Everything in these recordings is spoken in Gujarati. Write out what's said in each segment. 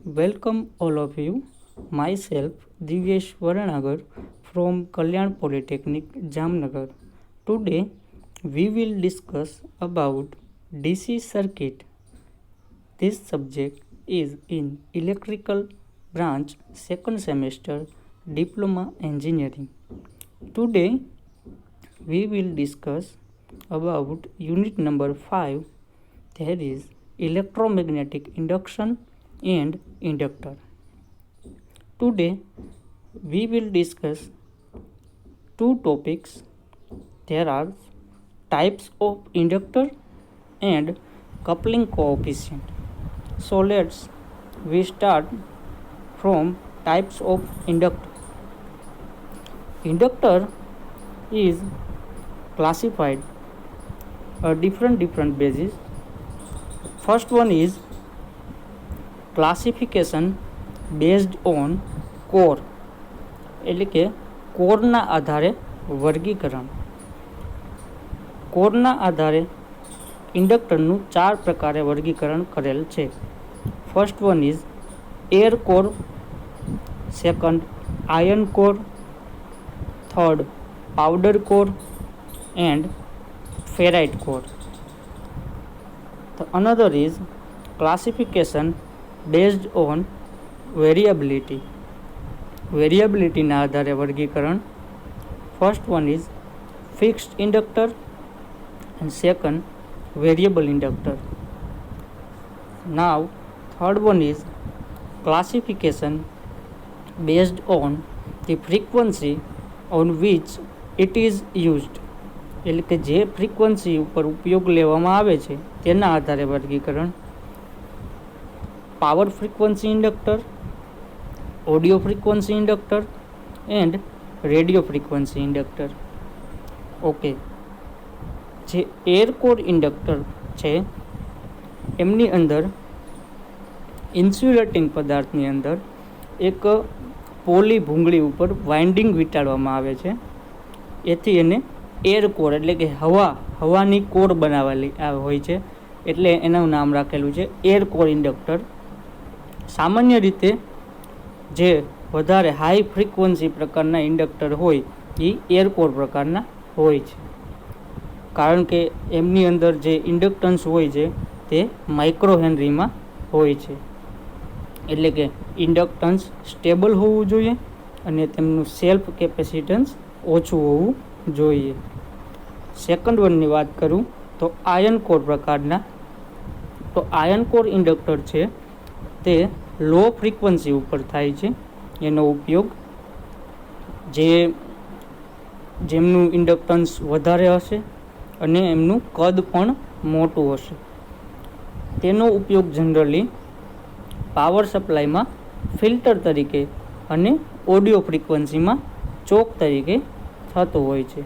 Welcome all of you. Myself Divyesh Varanagar from Kalyan Polytechnic Jamnagar. Today we will discuss about DC circuit. This subject is in electrical branch second semester diploma engineering. Today we will discuss about unit number 5, that is electromagnetic induction and inductor. Today we will discuss two topics. There are types of inductor and coupling coefficient. So we start from types of inductor. Inductor is classified a different basis. First one is classification based on core, એટલે કે કોરના આધારે વર્ગીકરણ. કોરના આધારે ઇન્ડક્ટરનું 4 પ્રકારે વર્ગીકરણ કરેલ છે. First one is air core, second iron core, third powder core and ferrite core. The another is classification based on variability. Variability ના આધારે વર્ગીકરણ. First one is fixed inductor and second variable inductor. Now third one is classification based on the frequency on which it is used. એટલે કે જે ફ્રીક્વન્સી ઉપર ઉપયોગ લેવામાં આવે છે તેના આધારે વર્ગીકરણ. Power frequency inductor, audio frequency inductor and radio frequency inductor. Okay, જે એર કોર ઇન્ડક્ટર છે એમની અંદર ઇન્સ્યુલેટિંગ પદાર્થની અંદર એક પોલી ભૂંગળી ઉપર વાઇન્ડિંગ વીંટાળવામાં આવે છે. એથી એને એર કોર એટલે કે હવાની કોર બનાવેલી હોય છે, એટલે એનું નામ રાખેલું છે એર કોર ઇન્ડક્ટર. સામાન્ય રીતે જે વધારે હાઈ ફ્રીક્વન્સી પ્રકારના ઇન્ડક્ટર હોય એ એર કોર પ્રકારના હોય છે, કારણ કે એમની અંદર જે ઇન્ડક્ટન્સ હોય છે તે માઇક્રો હેનરીમાં હોય છે. એટલે કે ઇન્ડક્ટન્સ સ્ટેબલ હોવું જોઈએ અને તેમનું સેલ્ફ કેપેસિટન્સ ઓછું હોવું જોઈએ. સેકન્ડ વનની વાત કરું તો આયર્ન કોર પ્રકારના. તો આયર્ન કોર ઇન્ડક્ટર છે તે લો ફ્રીક્વન્સી ઉપર થાય છે. એનો ઉપયોગ જેમનું ઇન્ડક્ટન્સ વધારે હશે અને એમનું કદ પણ મોટું હશે, તેનો ઉપયોગ જનરલી પાવર સપ્લાયમાં ફિલ્ટર તરીકે અને ઓડિયો ફ્રીક્વન્સીમાં ચોક તરીકે થતો હોય છે.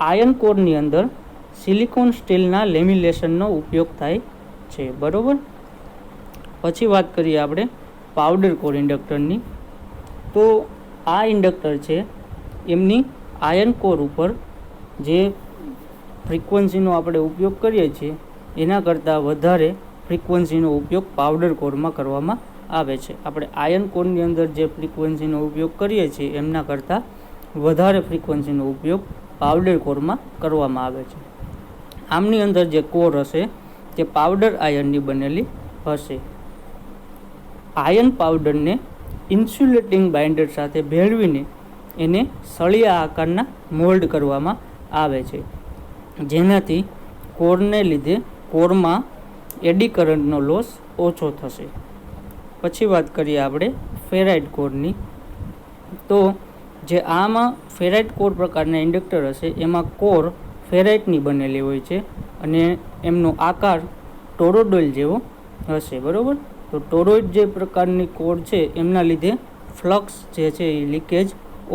આયર્ન કોરની અંદર સિલિકોન સ્ટીલના લેમિનેશનનો ઉપયોગ થાય છે. બરાબર. પછી વાત કરીએ આપણે પાવડર કોર ઇન્ડક્ટરની. તો આ ઇન્ડક્ટર છે એમની આયર્ન કોર ઉપર જે ફ્રીક્વન્સીનો આપણે ઉપયોગ કરીએ છીએ એના કરતાં વધારે ફ્રીક્વન્સીનો ઉપયોગ પાવડર કોરમાં કરવામાં આવે છે. આપણે આયર્ન કોરની અંદર જે ફ્રીક્વન્સીનો ઉપયોગ કરીએ છીએ એમના કરતાં વધારે ફ્રીક્વન્સીનો ઉપયોગ પાવડર કોરમાં કરવામાં આવે છે. આમની અંદર જે કોર હશે તે પાવડર આયર્નની બનેલી હશે. આયર્ન પાવડરને ઇન્સ્યુલેટિંગ બાઇન્ડર સાથે ભેળવીને એને સળિયા આકારના મોલ્ડ કરવામાં આવે છે, જેનાથી કોરને લીધે કોરમાં એડી કરંટનો લોસ ઓછો થશે. પછી વાત કરીએ આપણે ફેરાઇટ કોરની. તો જે આમાં ફેરાઇટ કોર પ્રકારના ઇન્ડક્ટર હશે એમાં કોર ફેરાઇટની બનેલી હોય છે અને એમનો આકાર ટોરોડોઇલ જેવો હશે. બરાબર. તો ટોરોઇડ જે પ્રકારની કોર છે એમના લીધે ફ્લક્સ જે છે એ લીકેજ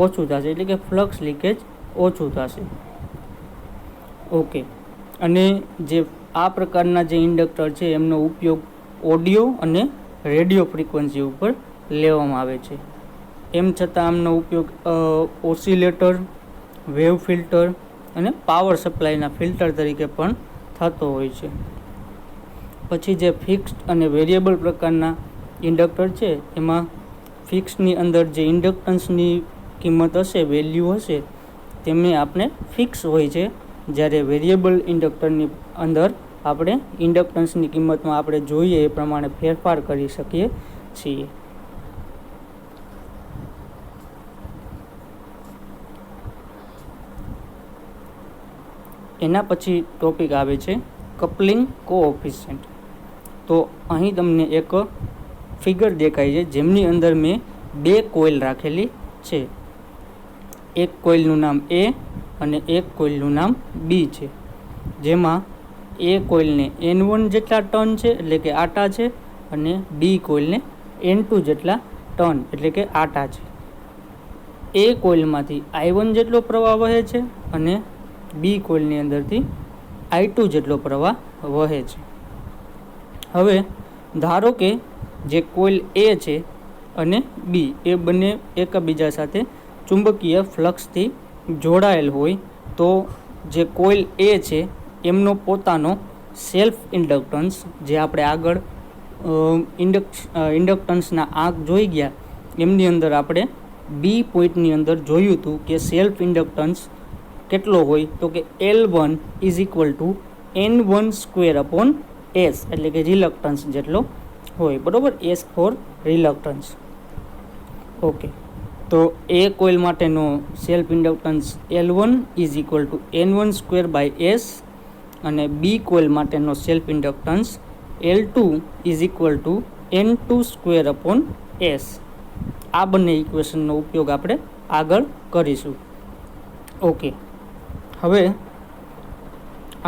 ઓછું થશે, એટલે કે ફ્લક્સ લીકેજ ઓછું થશે. ઓકે. અને જે આ પ્રકારના જે ઇન્ડક્ટર છે એમનો ઉપયોગ ઓડિયો અને રેડિયો ફ્રીક્વન્સી ઉપર લેવામાં આવે છે. એમ છતાં આમનો ઉપયોગ ઓસિલેટર, વેવ ફિલ્ટર અને પાવર સપ્લાયના ફિલ્ટર તરીકે પણ થતો હોય છે. પછી જે ફિક્સ્ડ અને વેરિયેબલ પ્રકારના ઇન્ડક્ટર છે એમાં ફિક્સની અંદર જે ઇન્ડક્ટન્સની કિંમત હશે, વેલ્યુ હશે, તેમને આપણે ફિક્સ હોય છે. જ્યારે વેરિયેબલ ઇન્ડક્ટરની અંદર આપણે ઇન્ડક્ટન્સની કિંમતમાં આપણે જોઈએ એ પ્રમાણે ફેરફાર કરી શકીએ છીએ. એના પછી ટોપિક આવે છે કપલિંગ કોઓફિશિયન્ટ. તો અહીં તમને એક ફિગર દેખાય છે જેમની અંદર મેં 2 કોઇલ રાખેલી છે. એક કોઇલનું નામ એ અને એક કોઇલનું નામ બી છે. જેમાં એ કોઇલને N1 જેટલા ટર્ન છે એટલે કે આટા છે, અને બી કોઇલને N2 જેટલા ટર્ન એટલે કે આટા છે. એ કોઇલમાંથી I1 જેટલો પ્રવાહ વહે છે અને બી કોઇલની અંદરથી I2 જેટલો પ્રવાહ વહે છે. હવે ધારો કે જે કોઇલ એ છે અને બી એ બંને એકબીજા સાથે ચુંબકીય ફ્લક્સથી જોડાયેલ હોય, તો જે કોઇલ એ છે એમનો પોતાનો સેલ્ફ ઇન્ડક્ટન્સ, જે આપણે આગળ ઇન્ડક્ટન્સના આંક જોઈ ગયા એમની અંદર આપણે બી પોઈન્ટની અંદર જોયું હતું કે સેલ્ફ ઇન્ડક્ટન્સ કેટલો હોય, તો કે L1 is equal to N1 square upon S, એટલે કે રિલક્ટન્સ જેટલો હોય, બરાબર. S four reluctance. ઓકે, તો એ કોઇલ માટેનો self inductance L1 is equal to N1 square by S, અને બી કોઇલ માટેનો self inductance L2 is equal to N2 square upon S. આ બંને ઇક્વેશનનો ઉપયોગ આપણે આગળ કરીશું. ઓકે, હવે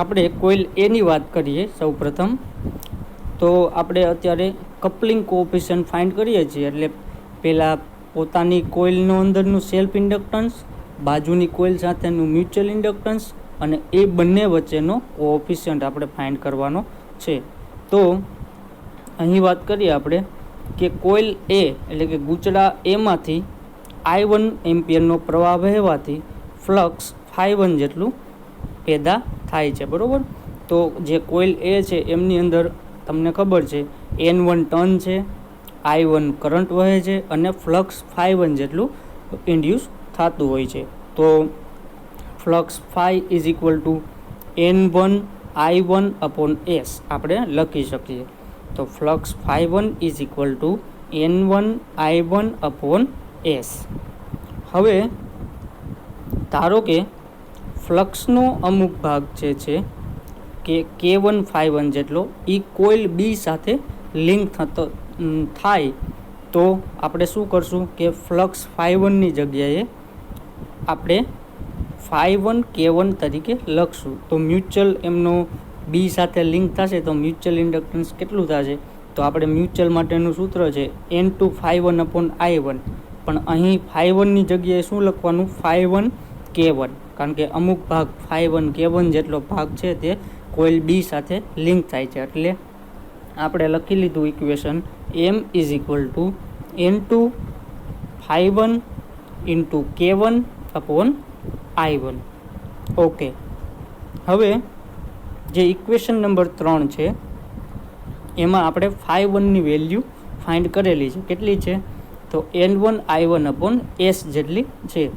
આપણે કોઇલ એની વાત કરીએ. સૌ પ્રથમ તો આપણે અત્યારે કપલિંગ કોઓફિશિયન્ટ ફાઇન્ડ કરીએ છીએ, એટલે પહેલાં પોતાની કોઇલનો અંદરનું સેલ્ફ ઇન્ડક્ટન્સ, બાજુની કોઇલ સાથેનું મ્યુચ્યુઅલ ઇન્ડક્ટન્સ અને એ બંને વચ્ચેનો કોઓફિશિયન્ટ આપણે ફાઇન્ડ કરવાનો છે. તો અહીં વાત કરીએ આપણે કે કોઇલ એ એટલે કે ગૂંચળા એમાંથી I1 એમ્પિયરનો પ્રવાહ વહેવાથી ફ્લક્સ ∅1 જેટલું પેદા થાય છે, બરાબર. તો જે કોઇલ એ છે એમની અંદર તમને ખબર છે N1 ટર્ન છે, I1 કરંટ વહે છે અને ફ્લક્સ ∅1 જેટલું ઇન્ડ્યુસ થતું હોય છે. તો flux ∅ is equal to N1 I1 upon S આપણે લખી શકીએ. તો flux ∅1 is equal to N1 I1 upon S. હવે ધારો કે ફ્લક્સનો અમુક ભાગ જે છે કે K1 ∅1 જેટલો એ કોઇલ બી સાથે લિંક થતો થાય, તો આપણે શું કરશું કે ફ્લક્સ ∅1ની જગ્યાએ આપણે ∅1 K1 તરીકે લખશું. તો મ્યુચ્યુઅલ એમનો બી સાથે લિંક થશે તો મ્યુચ્યુઅલ ઇન્ડક્ટન્સ કેટલું થશે, તો આપણે મ્યુચ્યુઅલ માટેનું સૂત્ર છે N2 ∅1 અપોન I1, પણ અહીં ∅1ની જગ્યાએ શું લખવાનું, ∅1 K1, કારણ કે અમુક ભાગ ∅1 K1 જેટલો ભાગ છે તે કોઇલ બી સાથે લિંક થાય છે. એટલે આપણે લખી લીધું equation M is equal to N2 ∅1 into K1 upon I1. Okay, હવે જે ઇક્વેશન નંબર 3 છે એમાં આપણે ∅1ની વેલ્યુ ફાઇન્ડ કરેલી છે. કેટલી છે, તો N1 I1 અપોન S જેટલી છે.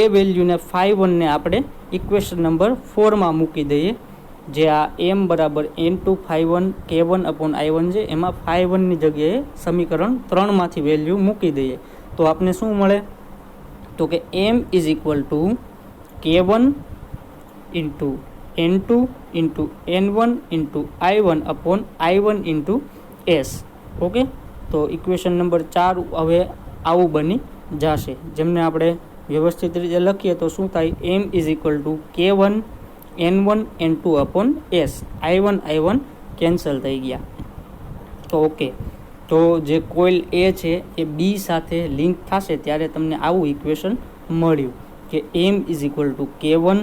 એ વેલ્યુને ∅1ને આપણે ઇક્વેશન નંબર 4માં મૂકી દઈએ, જે આ M બરાબર N2 ∅1 K1 અપોન I1 છે. એમાં ∅1ની જગ્યાએ સમીકરણ 3માંથી વેલ્યુ મૂકી દઈએ તો આપણે શું મળે, તો કે M is equal two K1 into N2 into N1 into I1 upon I1 into S. Okay, તો ઇક્વેશન નંબર 4 હવે આવું બની જશે. જેમને આપણે વ્યવસ્થિત રીતે લખીએ તો શું થાય, M is equal two K1 N1 N2 upon S. I1 cancel થઈ ગયા. તો ઓકે, તો જે કોઇલ એ છે એ બી સાથે લિંક થશે ત્યારે તમને આવું ઇક્વેશન મળ્યું કે M is equal two K1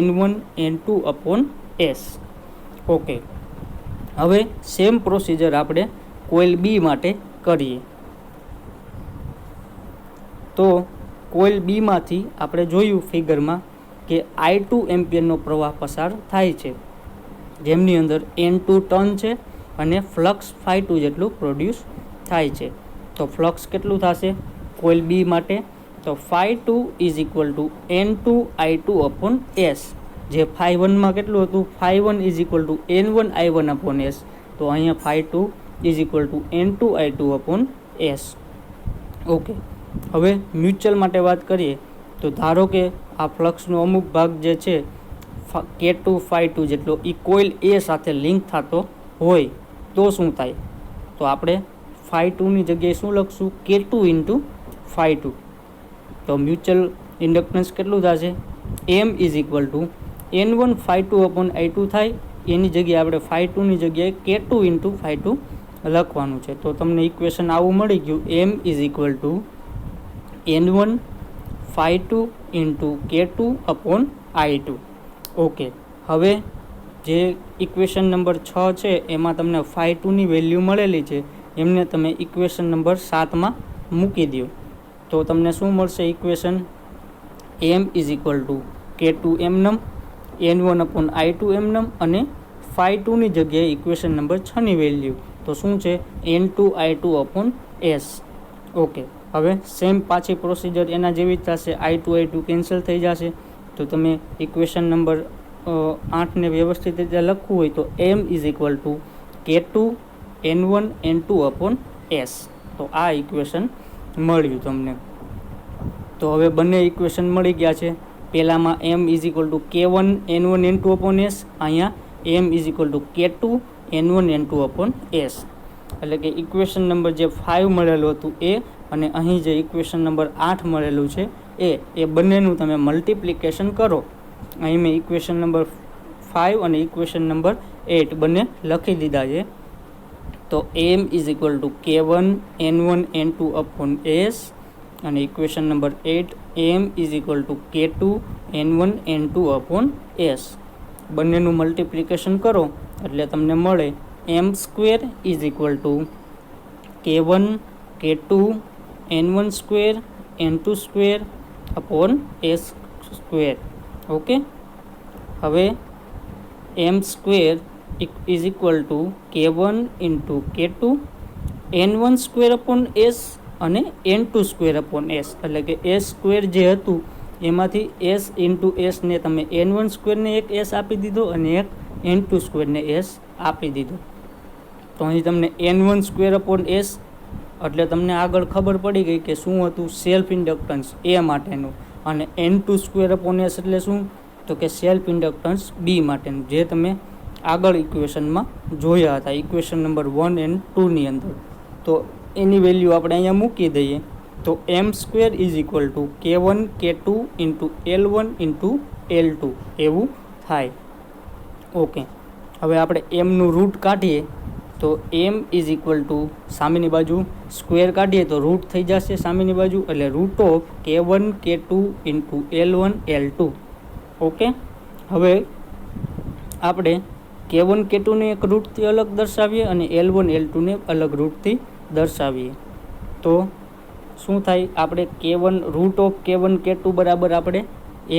N1 N2 upon S. Okay, હવે સેમ પ્રોસિજર આપણે કોઇલ બી માટે કરીએ. તો કોઇલ બીમાંથી આપણે જોયું ફિગરમાં કે I2 એમ્પિયરનો પ્રવાહ પસાર થાય છે, જેમની અંદર N2 ટર્ન છે અને ફ્લક્સ ∅2 જેટલું પ્રોડ્યુસ થાય છે. તો ફ્લક્સ કેટલું થશે કોઇલ બી માટે? તો φ2 ઇઝ ઇક્વલ ટુ N2I2/S. જે φ1માં કેટલું હતું? φ1 ઇઝ ઇક્વલ ટુ N1I1/S. તો અહીંયા φ2 is equal to N2I2/S. Okay, હવે મ્યુચ્યુઅલ માટે વાત કરીએ તો ધારો કે આ ફ્લક્સનો અમુક ભાગ જે છે K2 φ2 જેટલો એ કોઇલ એ સાથે લિંક થતો હોય તો શું થાય? તો આપણે φ2ની જગ્યાએ શું લખશું? K2 into φ2. તો મ્યુચ્યુઅલ ઇન્ડક્ટન્સ કેટલું થશે? M is equal to N1 φ2/I2 થાય. એની જગ્યાએ આપણે φ2ની જગ્યાએ K2 ઇન્ટુ φ2 લખવાનું છે. તો તમને ઇક્વેશન આવું મળી ગયું, M is equal to N1 φ2 into K2/I2. Okay, હવે જે ઇક્વેશન નંબર 6 છે એમાં તમને φ2ની વેલ્યુ મળેલી છે, એમને તમે ઇક્વેશન નંબર 7માં મૂકી દો તો તમને શું મળશે equation? M is equal two K2 એમનમ, N1/I2 એમનમ, અને φ2ની જગ્યાએ ઇક્વેશન નંબર 6ની વેલ્યુ તો શું છે? N2I2/S. ઓકે, હવે સેમ પાછી પ્રોસિજર એના જેવી જ થશે. I2 કેન્સલ થઈ જશે. તો તમે ઇક્વેશન નંબર 8ને વ્યવસ્થિત રીતે લખવું હોય તો M is equal two K2 N1 N2/S. તો આ ઇક્વેશન મળ્યું તમને. તો હવે બંને ઇક્વેશન મળી ગયા છે. પહેલામાં M is equal two K1 N1 N2/S, અહીંયા M is equal two K2 N1 N2/S. એટલે કે ઇક્વેશન નંબર જે 5 મળેલું હતું એ અને અહીં જે ઇક્વેશન નંબર 8 મળેલું છે એ બંનેનું તમે મલ્ટિપ્લિકેશન કરો. અહીં મેં ઇક્વેશન નંબર 5 અને ઇક્વેશન નંબર 8 બંને લખી દીધા છે. તો M is equal two K1 N1 N2/S અને equation number 8 M is equal two K2 N1 N2/S. બંનેનું મલ્ટિપ્લિકેશન કરો એટલે તમને મળે M² is equal two K1 K2 N1² N2²/S². Okay, હવે M² is equal two K1 into K2 N1²/S અને N2²/S. એટલે કે S² જે હતું એમાંથી S ઇન્ટુ S ને તમે N1² ને એક S આપી દીધો અને એક N2² ને S આપી દીધો. તો અહીં તમને N1²/S એટલે તમને આગળ ખબર પડી ગઈ કે શું હતું? સેલ્ફ ઇન્ડક્ટન્સ એ માટેનું. અને N2²/S એટલે શું? તો કે સેલ્ફ ઇન્ડક્ટન્સ બી માટેનું, જે તમે આગળ ઇક્વેશનમાં જોયા હતા, ઇક્વેશન નંબર 1 અને 2ની અંદર. તો એની વેલ્યુ આપણે અહીંયા મૂકી દઈએ તો M² is equal two K1 K2 into L1 into L2 એવું થાય. ઓકે, હવે આપણે એમનું રૂટ કાઢીએ તો M ઇઝ ઇક્વલ ટુ સામેની બાજુ સ્ક્વેર કાઢીએ તો રૂટ થઈ જશે સામેની બાજુ, એટલે root of K1 K2 into L1 L2. Okay, હવે આપણે K1 K2ને એક રૂટથી અલગ દર્શાવીએ અને L1 L2ને અલગ રૂટથી દર્શાવીએ તો શું થાય? આપણે K1 root of K1 K2 બરાબર આપણે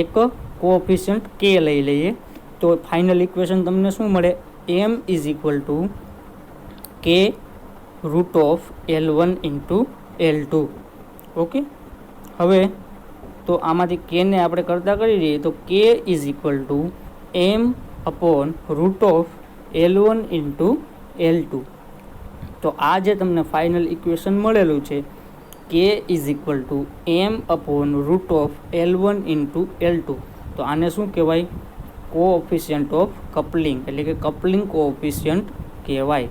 એક કોએફિશિયન્ટ K લઈ લઈએ તો ફાઇનલ ઇક્વેશન તમને શું મળે? M is equal two K root of L1 into L2. Okay, હવે તો આમાંથી Kને આપણે કરતા કરી દઈએ તો K is equal two M/ root of L1 into L2. તો આ જે તમને ફાઇનલ ઇક્વેશન મળેલું છે K is equal two M/ root of L1 into L2. તો આને શું કહેવાય? કોએફિશિયન્ટ ઓફ કપલિંગ, એટલે કે કપલિંગ કોએફિશિયન્ટ કહેવાય.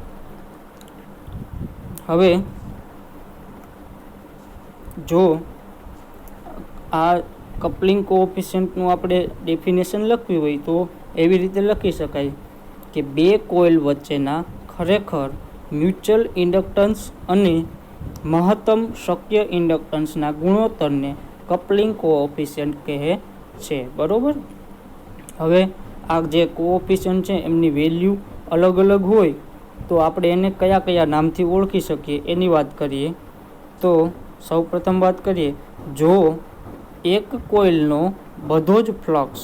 હવે જો આ કપલિંગ કોએફિશિયન્ટનું આપણે ડેફિનેશન લખવી હોય તો એવી રીતે લખી શકાય કે બે કોઇલ વચ્ચેના ખરેખર મ્યુચ્યુઅલ ઇન્ડક્ટન્સ અને મહત્તમ શક્ય ઇન્ડક્ટન્સના ગુણોત્તરને કપલિંગ કોએફિશિયન્ટ કહે છે. બરાબર? હવે આ જે કોએફિશિયન્ટ છે એમની વેલ્યુ અલગ અલગ હોય તો આપણે એને કયા કયા નામથી ઓળખી શકીએ એની વાત કરીએ. તો સૌપ્રથમ વાત કરીએ, જો એક કોઇલનો બધો જ ફ્લક્સ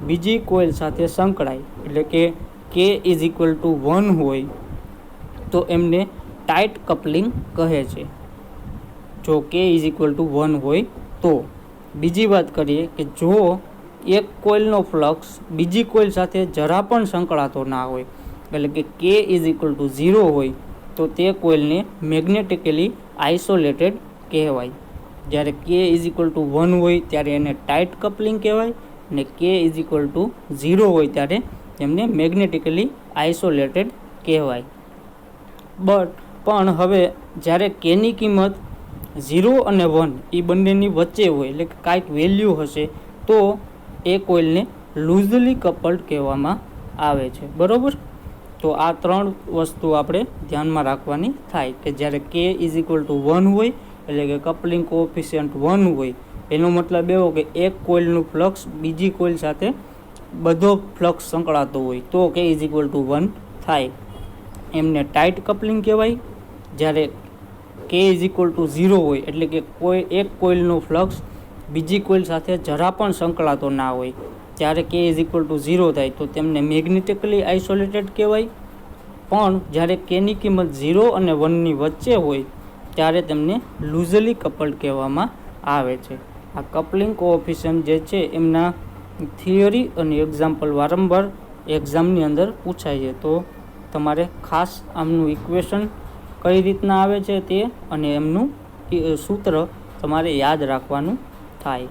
બીજી કોઇલ સાથે સંકળાય એટલે કે K ઇઝ ઇક્વલ ટુ 1 હોય તો એમને ટાઈટ કપલિંગ કહે છે, જો K ઇઝ ઇક્વલ ટુ 1 હોય તો. બીજી વાત કરીએ કે જો એક કોઇલનો ફ્લક્સ બીજી કોઇલ સાથે જરા પણ સંકળાતો ના હોય, એટલે કે K ઇઝ ઇક્વલ ટુ 0 હોય, તો તે કોઇલને મેગ્નેટિકલી આઇસોલેટેડ કહેવાય. જ્યારે K ઇઝ ઇક્વલ ટુ 1 હોય ત્યારે એને ટાઈટ કપલિંગ કહેવાય, અને K ઇઝ ઇક્વલ ટુ 0 હોય ત્યારે એમને મેગ્નેટિકલી આઇસોલેટેડ કહેવાય. પણ હવે જ્યારે Kની કિંમત 0 અને 1 એ બંનેની વચ્ચે હોય, એટલે કે કાંઈક વેલ્યુ હશે, તો એ કોઇલને લૂઝલી કપલ્ડ કહેવામાં આવે છે. બરાબર? તો આ 3 વસ્તુ આપણે ધ્યાનમાં રાખવાની થાય કે જ્યારે K ઇઝ ઇક્વલ ટુ 1 હોય, એટલે કે કપલિંગ કોએફિશિયન્ટ 1 હોય, એનો મતલબ એવો કે એક કોઇલનું ફ્લક્સ બીજી કોઇલ સાથે બધો ફ્લક્સ સંકળાતો હોય, તો K ઇઝ ઇક્વલ ટુ 1 થાય. એમને ટાઈટ કપલિંગ કહેવાય. જ્યારે K ઇઝ ઇક્વલ ટુ 0 હોય, એટલે કે એક કોઇલનો ફ્લક્સ બીજી કોઇલ સાથે જરા પણ સંકળાતો ના હોય, ત્યારે K ઇઝ ઇક્વલ ટુ 0 થાય, તો તેમને મેગ્નેટિકલી આઇસોલેટેડ કહેવાય. પણ જ્યારે Kની કિંમત 0 અને 1ની વચ્ચે હોય ત્યારે તેમને લૂઝલી કપલ્ડ કહેવામાં આવે છે. આ કપલિંગ કોએફિશિયન્ટ જે છે એમના થિયરી અને એક્ઝામ્પલ વારંવાર એક્ઝામની અંદર પૂછાય છે, તો તમારે ખાસ આમનું ઇક્વેશન કઈ રીતના આવે છે તે અને એમનું સૂત્ર તમારે યાદ રાખવાનું થાય.